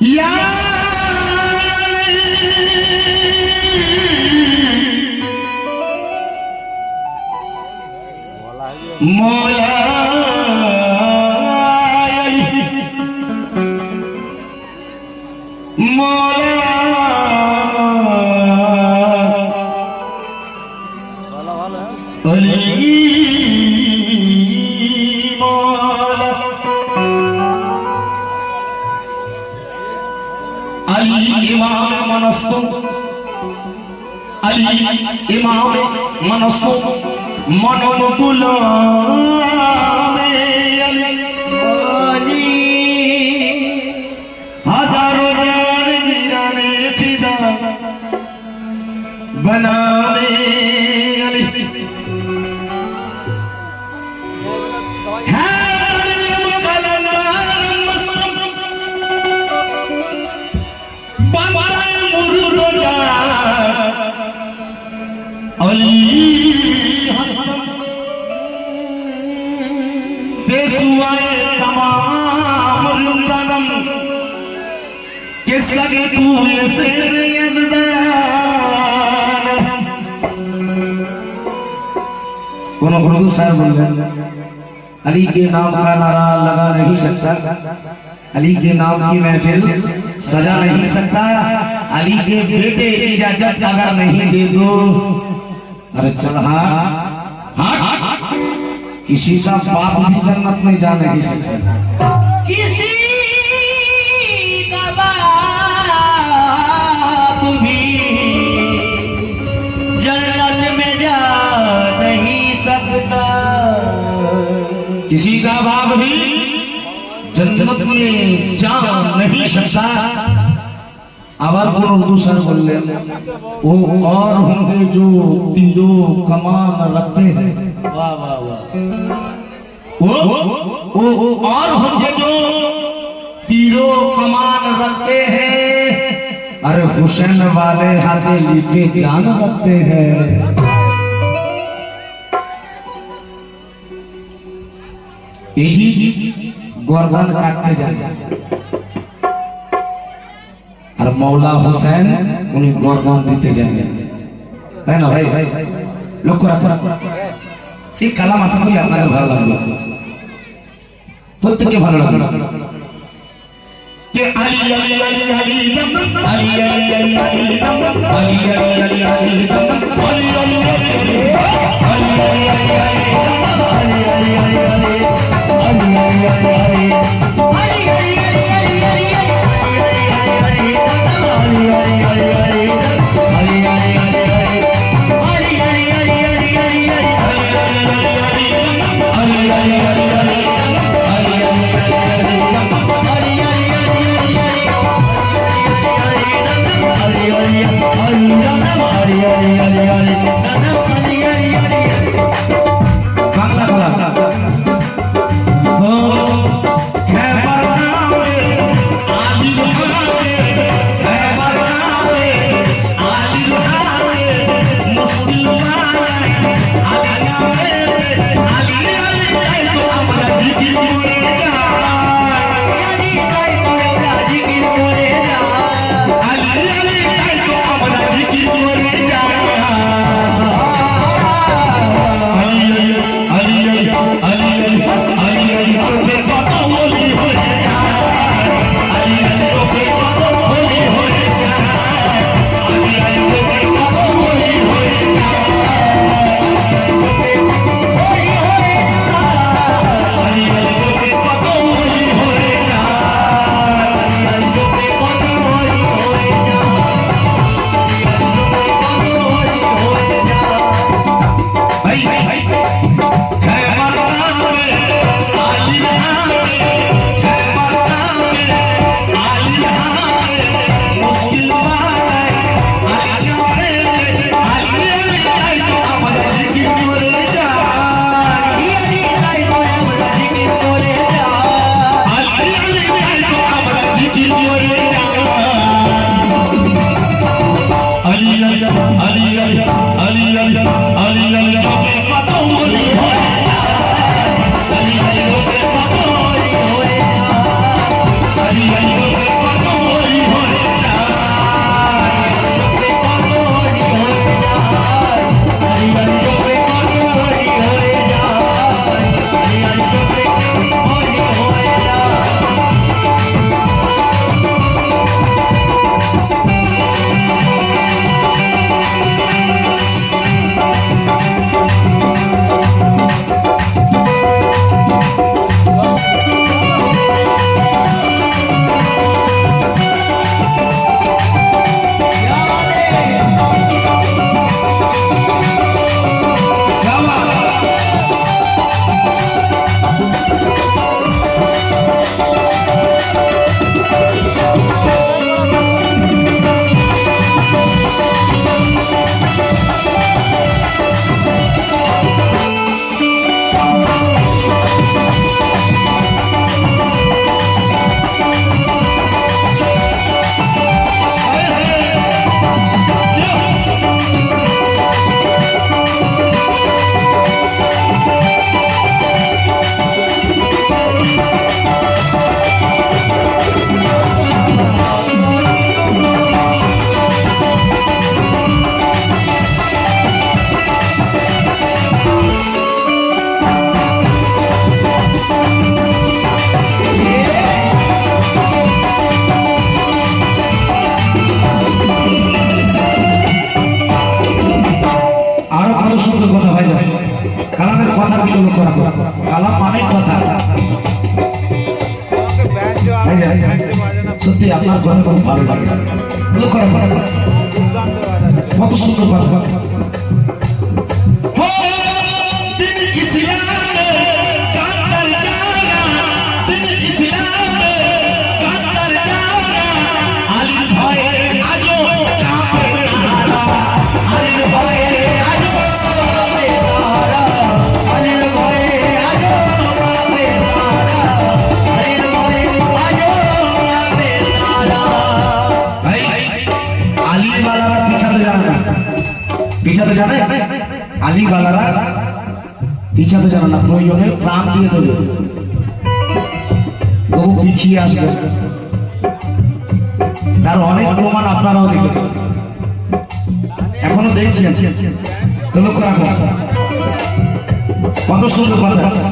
या मौला इमाम मनस्तु अली इमाम मनस्तु मनोनुकुल हजारों जान गिराने फिदा बनाने अली तमाम के सगे तूल से गुरु साहब बोल रहे अली के नाम का नारा लगा नहीं सकता, अली के नाम की महफिल सजा नहीं सकता, अली के बेटे इजाजत अगर नहीं दे दो अरे चल हाँ किसी का बाप भी जन्नत में जा नहीं सकता, किसी का बाप भी जन्नत में जा नहीं सकता, किसी का बाप भी जन्नत में जा नहीं सकता। आवाज बोलो उर्दू सर बोल ले वो और होंगे जो तीरों कमान रखते हैं, वाह वाह वाह, वो और होंगे जो तीरों कमान रखते हैं, अरे हुसैन वाले हथेली पे जान रखते हैं। गर्दन काटते जाए और मौला हुसैन उन्हें गर्दन देते जाएंगे, है ना भाई? लोग को एक कलाम आशा करी আপনাদের ভালো লাগলো, প্রত্যেককে ভালো লাগলো कि अली अली अली अली दम अली अली अली अली दम अली अली अली अली दम अली अली अली अली अली अली আমার দিকে লক্ষ্য রাখো, কালাম মানে কথা। সত্যি আপনার কথা খুব ভালো লাগে, লক্ষ্য রাখো, কত সুন্দর কথা। পিছাতে জানে, আলিওয়ালারা পিছাতে জানে না, প্রয়োজনে প্রাণ দিয়ে দেবে, তবু পিছিয়ে আসবে। তার অনেক প্রমাণ আপনারাও দেখেছেন, এখনো দেখছেন, তো লক্ষ্য রাখো, কত সুন্দর কথা।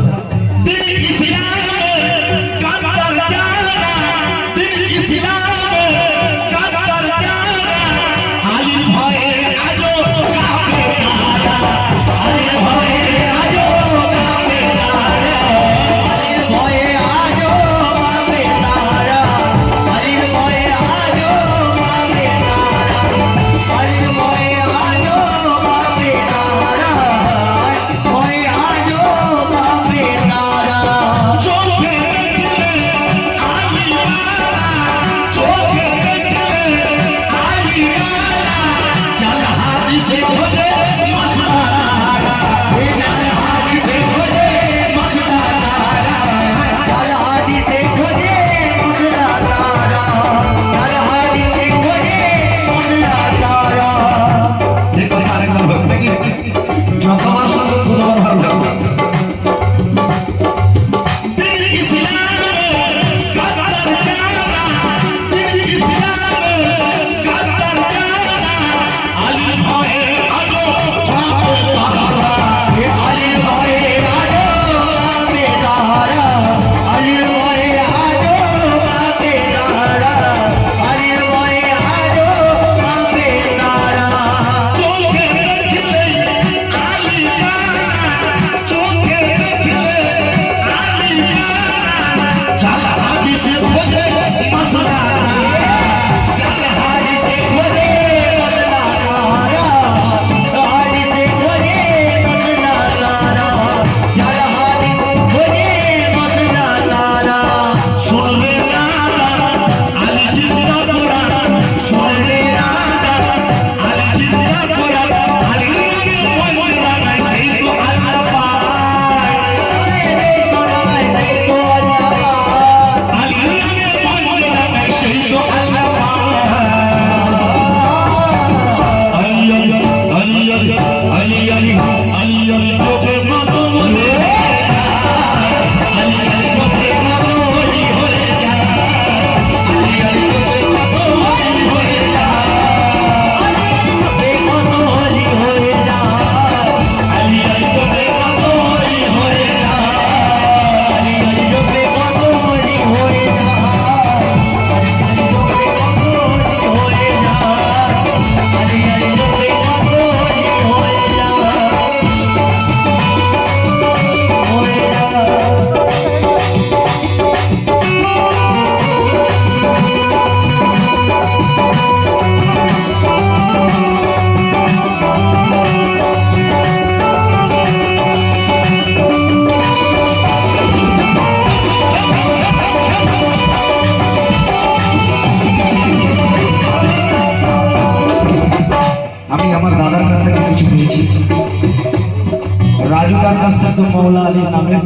রাজুদার কাছ থেকে মৌলা আলী নামের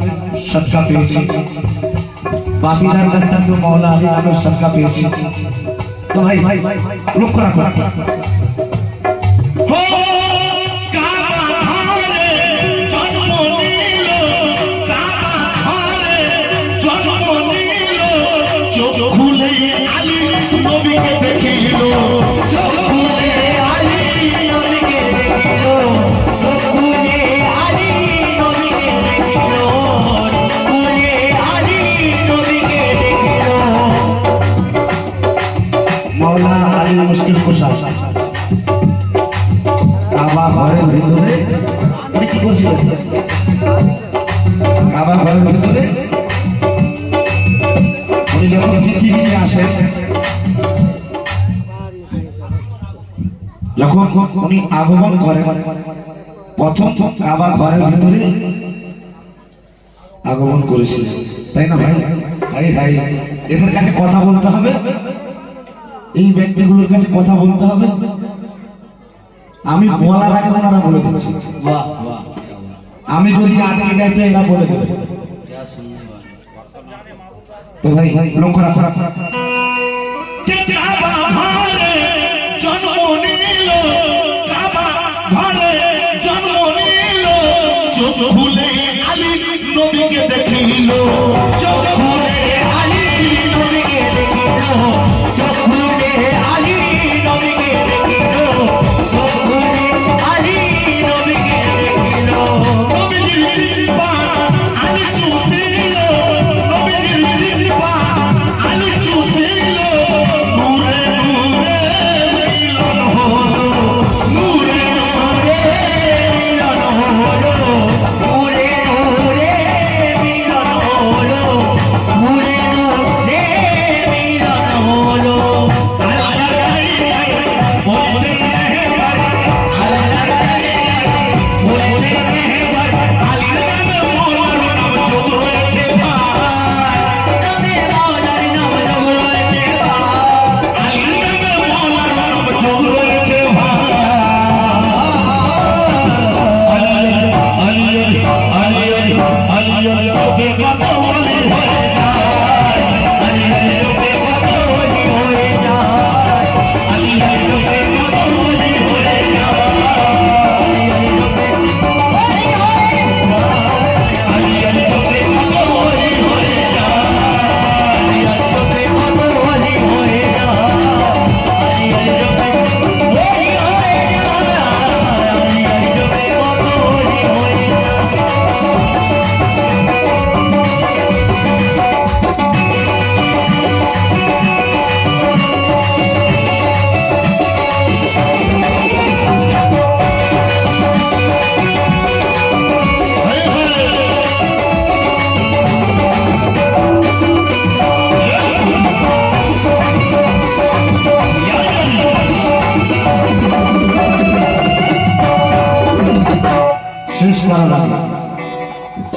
সদকা পেয়েছি, বাপিনার কাছ থেকে মৌলা আলী নামের সদকা পেয়েছি। তো ভাই লক্ষ্য রাখো, মুশকিল পোশাক কাবা ঘরের ভিতরে কি করছিল কাবা ঘরের ভিতরে উনি যখন পৃথিবীতে আসেন, যখন উনি আগমন করেন প্রথম কাবা ঘরের ভিতরে আগমন করেছিলেন, তাই না ভাই? ভাই ভাই এদের কাছে কথা বলতে হবে, এই ব্যক্তিগুলোর কাছে কথা বলতে হবে। আমি বলার আগে ওনারা বলে দিচ্ছি, আমি যদি আটকে যাই তো এরা বলে দেবে। তো ভাই লক্ষ্য রাখো, জন্ম নিল কাবা ঘরে, জন্ম নিল চোখ খুলে আলী নবীকে দেখিল, চোখ খুলে আলী নবীকে দেখিল, চোখ খুলে আলী নবীকে দেখিল, চোখ খুলে আলী নবীকে দেখিল। নবীজির জিহ্বা আলী চুষিল, নবীজির জিহ্বা আলী চুষিল, নূরে নূরে মিলন হলো, নূরে নূরে মিলন হলো, নূরে নূরে মিলন হলো, নূরে নূরে মিলন হলো। আল্লাহর কারিম বলতে রহমান, আল্লাহর কারিম বলতে রহমান, আলীর নামে মওলার নাম যোগ রয়েছে ভাই, নামে মওলার নাম যোগ রয়েছে ভাই, আলীর নামে মওলার নাম যোগ রয়েছে ভাই। আলী আলী আলী আলী আলী তোকে কত বলি হয়ে যায়, আলী আলী তোকে কত বলি হয়ে যায়, আলী আলী তোকে কত বলি হয়ে যায়, আলী আলী তোকে কত বলি হয়ে যায়, আলী আলী তোকে কত বলি হয়ে যায়, আলী আলী তোকে বলি হয়ে যায়, আলী আলী তোকে কত বলি হয়ে যায়।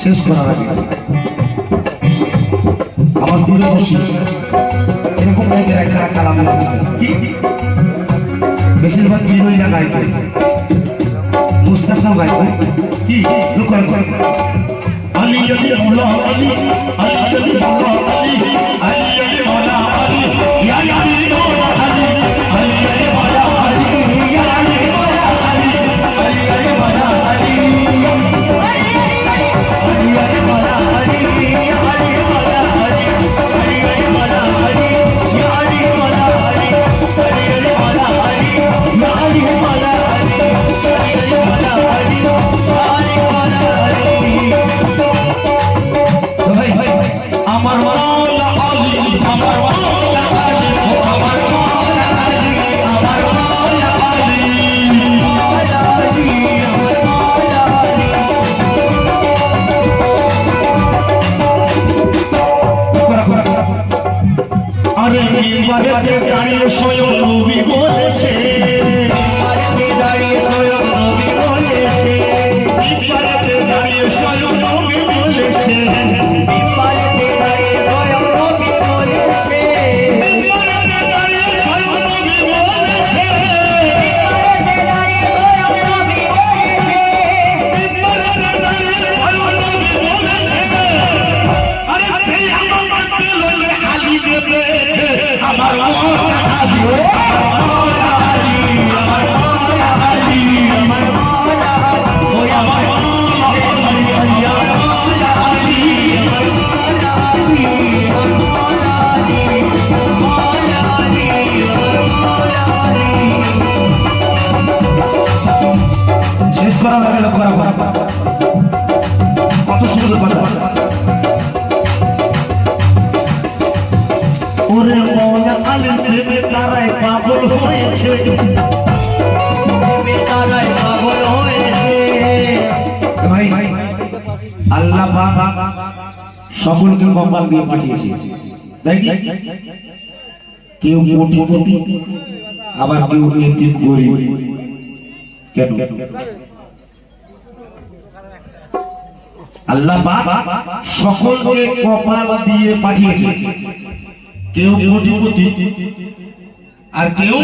শেষ করার আগে আমার দূরে বসি এরকম জায়গায় একটা কালাম কি বেশিরভাগ বিজয়ীরা গাইবে, মুস্তাফা গাইবে কি লোক আলী আলী মওলা আলী, আলী আলী মওলা আলী, আলী আলী মওলা আলী, ইয়া আলী মওলা আলী, আলী আলী মওলা আলী, ইয়া আলী মওলা আলী, আলী আলী মওলা আলী, আলী আলী মওলা আলী, ইয়া আলী মওলা আলী, আলী আলী মওলা আলী, ইয়া আলী মওলা আলী, আলী আলী মওলা আলী, ইয়া আলী মওলা আলী, আলী আলী মওলা আলী, আলী মওলা আলী। ভাই ভাই আমার মওলা আলী, আমার মওলা আলী, আমার মওলা আলী, আমার মওলা আলী, মওলা আলী, আমার মওলা আলী। আরে মিম্বারে দাঁড়িয়ে স্বয়ং নবী বলেছে, মিম্বারে দাঁড়িয়ে স্বয়ং নবী বলেছে, মিম্বারে দাঁড়িয়ে স্বয়ং নবী বলেছে, মিম্বারে দাঁড়িয়ে স্বয়ং নবী বলেছে, মিম্বারে দাঁড়িয়ে স্বয়ং নবী বলেছে, মিম্বারে দাঁড়িয়ে স্বয়ং নবী বলেছে, মিম্বারে দাঁড়িয়ে স্বয়ং নবী বলেছে। আরে সেই আমার দিল যে আলী পেয়েছে, আমার মওলা আলী, আমার মওলা আলী, আমার মওলা আলী, আমার মওলা আলী, ওই আমার মওলা আলী, আমার মওলা আলী, আমার মওলা আলী, আমার মওলা আলী, আমার মওলা আলী, আমার মওলা আলী। শেষ করা হয়ে গেল, কত সুন্দর কথা। ওরে মওলা আলীর প্রেমে তারাই পাগল হয়েছে, প্রেমে তারাই পাগল হয়েছে। ভাই আল্লাহ পাক সকলকে কপাল দিয়ে পাঠিয়েছে, তাই না? কেউ কোটিপতি, আবার কেউ এতিম গরিব। কেন? আল্লাহ পাক সকলকে কপাল দিয়ে পাঠিয়েছে, কেউ কোটিপতি আর কেউ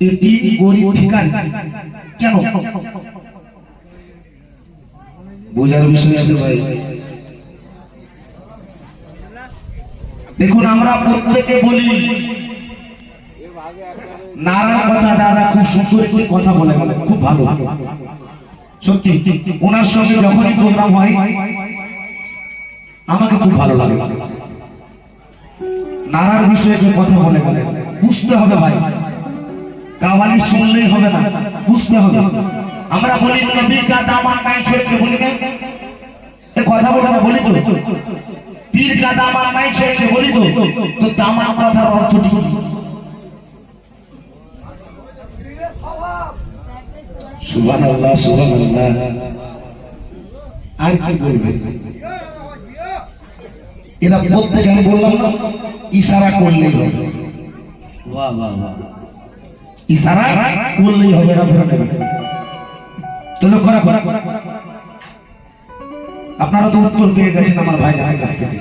এতিম গরিব ভিখারি। কেন? বোঝার বিষয় আছে ভাই। দেখুন, আমরা প্রত্যেকে বলি নারার কথা, দাদা খুব সুন্দর একটি কথা বলে গেলেন, খুব ভালো, সত্যি। ওনার সঙ্গে যখনই প্রোগ্রাম হয় আমাকে খুব ভালো লাগে। নারার বিষয়ে যে কথা বলে গেলেন, বুঝতে হবে ভাই, কাওয়ালি শুনলেই হবে না, বুঝতে হবে। আমরা বলি নবী কা দামান নাই ছেড়ে বলি না, এই কথা বলে না, বলি তো পীর কা দামান নাই ছেড়ে বলি তো, তো দামান কথার অর্থ কি? সুবহানাল্লাহ, সুবহানাল্লাহ। আর কি বলবে? এরা প্রত্যেকে, আমি বললাম না, ইশারা করলেই হবে। বাহ বাহ বাহ, ইশারা করলেই হবে, এরা ধরে নেবে। তো লক্ষ্য রাখো, আপনারা তো উত্তর পেয়ে গেছেন আমার ভাই আমার কাছ থেকে।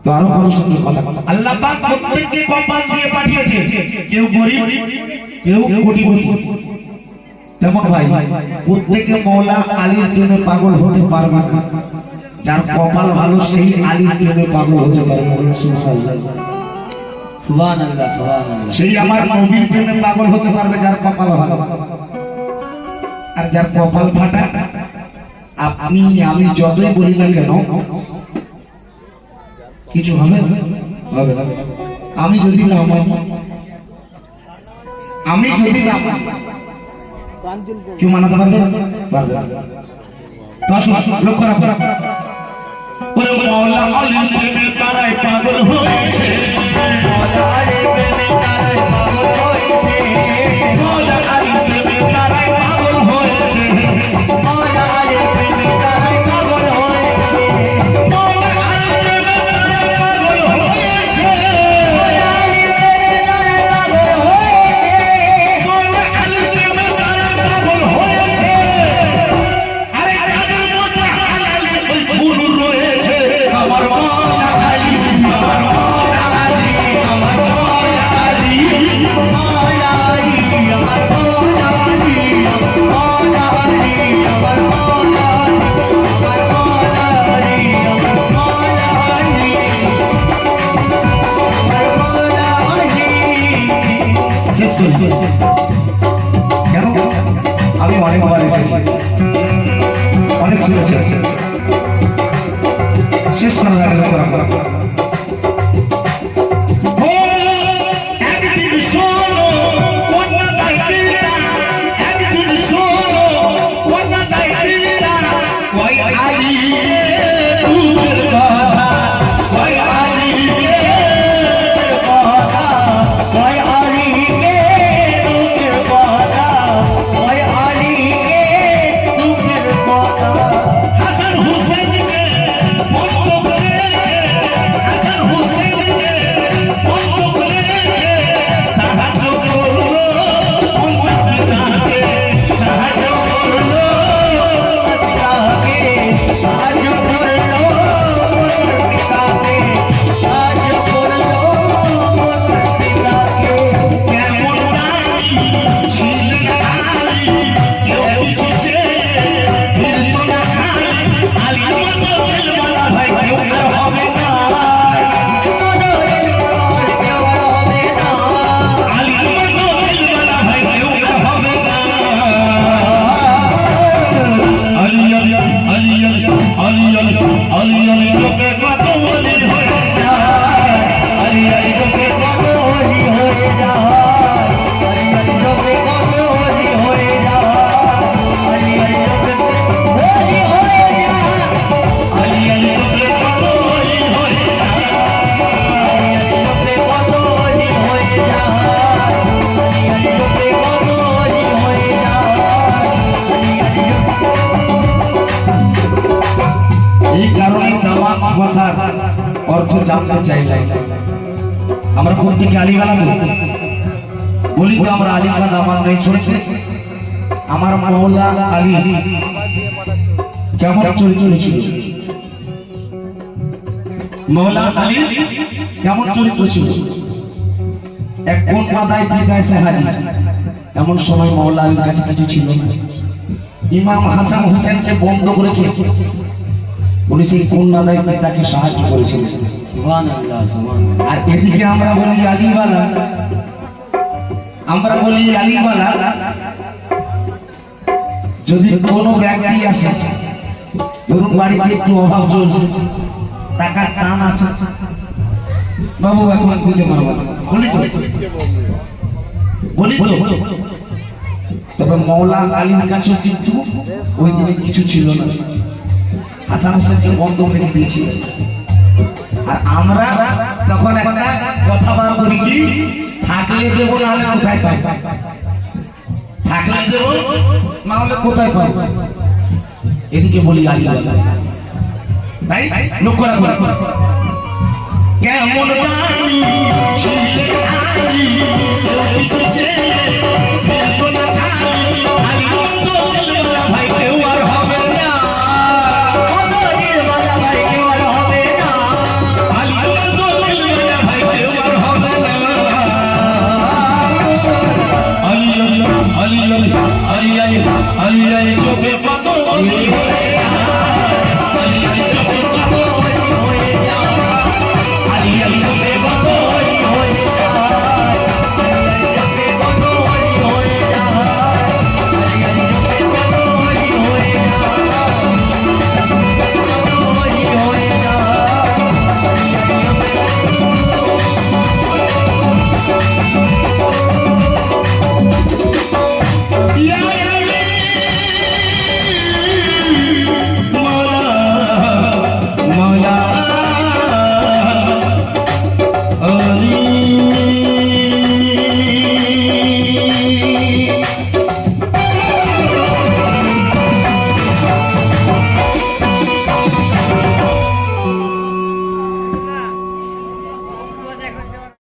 তো আরো বড় সুন্দর কথা, আল্লাহ পাক প্রত্যেককে কপাল দিয়ে পাঠিয়েছে, কেউ গরিব, কেউ কোটিপতি। তেমন ভাই প্রত্যেকে মওলা আলীর প্রেমে পাগল হতে পারবে না। যার কপাল ভালো সেই আলীর প্রেমে পাগল হতে পারবে। সুবহানাল্লাহ, সুবহানাল্লাহ, সুবহানাল্লাহ। সেই আমার নবীর প্রেমে পাগল হতে পারবে যার কপাল ভালো। আর যার কপাল ফাটা, আপনি আমি যতই বলি না কেন কিছু হবে না। আমি যদি না মানি, আমি যদি না মানি, কেউ মানাতে পারবে? পারবে না। তো আসুন লক্ষ্য রাখো, ওরে মওলা আলীর প্রেমে তারাই পাগল হয়েছে, মওলা আলীর প্রেমে তারাই পাগল হয়েছে, মওলা আলীর প্রেমে তারাই পাগল হয়েছে, মওলা আলীর প্রেমে তারাই পাগল হয়েছে, মওলা আলীর প্রেমে তারাই পাগল হয়েছে, মওলা আলীর প্রেমে তারাই পাগল হয়েছে, মওলা আলীর প্রেমে তারাই পাগল হয়েছে। আরে যাদের মধ্যে হালালি ওই গুণ রয়েছে, আমার মওলা আলী, আমার মওলা আলী, আমার মওলা আলী, মওলা আলী, আমার মওলা আলী, আমার মওলা আলী, আমার মওলা আলী, আমার মওলা আলী, আমার মওলা আলী, আমার মওলা আলী। শেষ করছি। কেন? আমি অনেকবার এসেছি, অনেক শুনেছি, শেষ করার আগে লক্ষ্য রাখো, একদিন শোনো কন্যা দায়িত্বটা, একদিন শোনো কন্যা দায়িত্বটা, ওই আলীকে দুধের কথা, ওই আলীকে কথা, ওই আলীকে দুধের কথা, ওই আলীকে দুধের কথা। হাসান হুসেনকে বন্ধ করে কথা অর্থ জানতে চাইলাম। আমরা কোন দিকে আলিবালা বলি তো আমরা আলিবালা আমার নেই শুনেছি। আমার মৌলা আলী কেমন চরিত্র ছিল? মৌলা আলী কেমন চরিত্র ছিল? এক কোন মাদায় পিতায় সে হাজির। এমন সময় মৌলা আলীর কাছে কিছু ছিল না। ইমাম হাসান হোসেনকে বন্ধ করে খেয়ে উনি সেই কন্যাদায় পিতাকে সাহায্য করেছিলেন। আর এদিকে আমরা বলি আলিওয়ালা, আমরা বলি আলিওয়ালা। যদি কোনো ব্যক্তি আসে, ধরুন বাড়িতে একটু অভাব চলছে, টাকার টান আছে, বাবু এখন দিতে পারবো না, বলি তো। তবে মৌলা আলীর কাছে কিন্তু ওই দিনে কিছু ছিল না। হাসান হোসেনকে বন্ধ রেখে দিয়েছিল। আর আমরা তখন একটা কথা বার করি কি, থাকলে দেবো নাহলে কোথায় পাই, থাকলে দেবো নাহলে কোথায় পাই। এদিকে বলি আলিওয়ালা, তাই লক্ষ্য রাখো। কেমন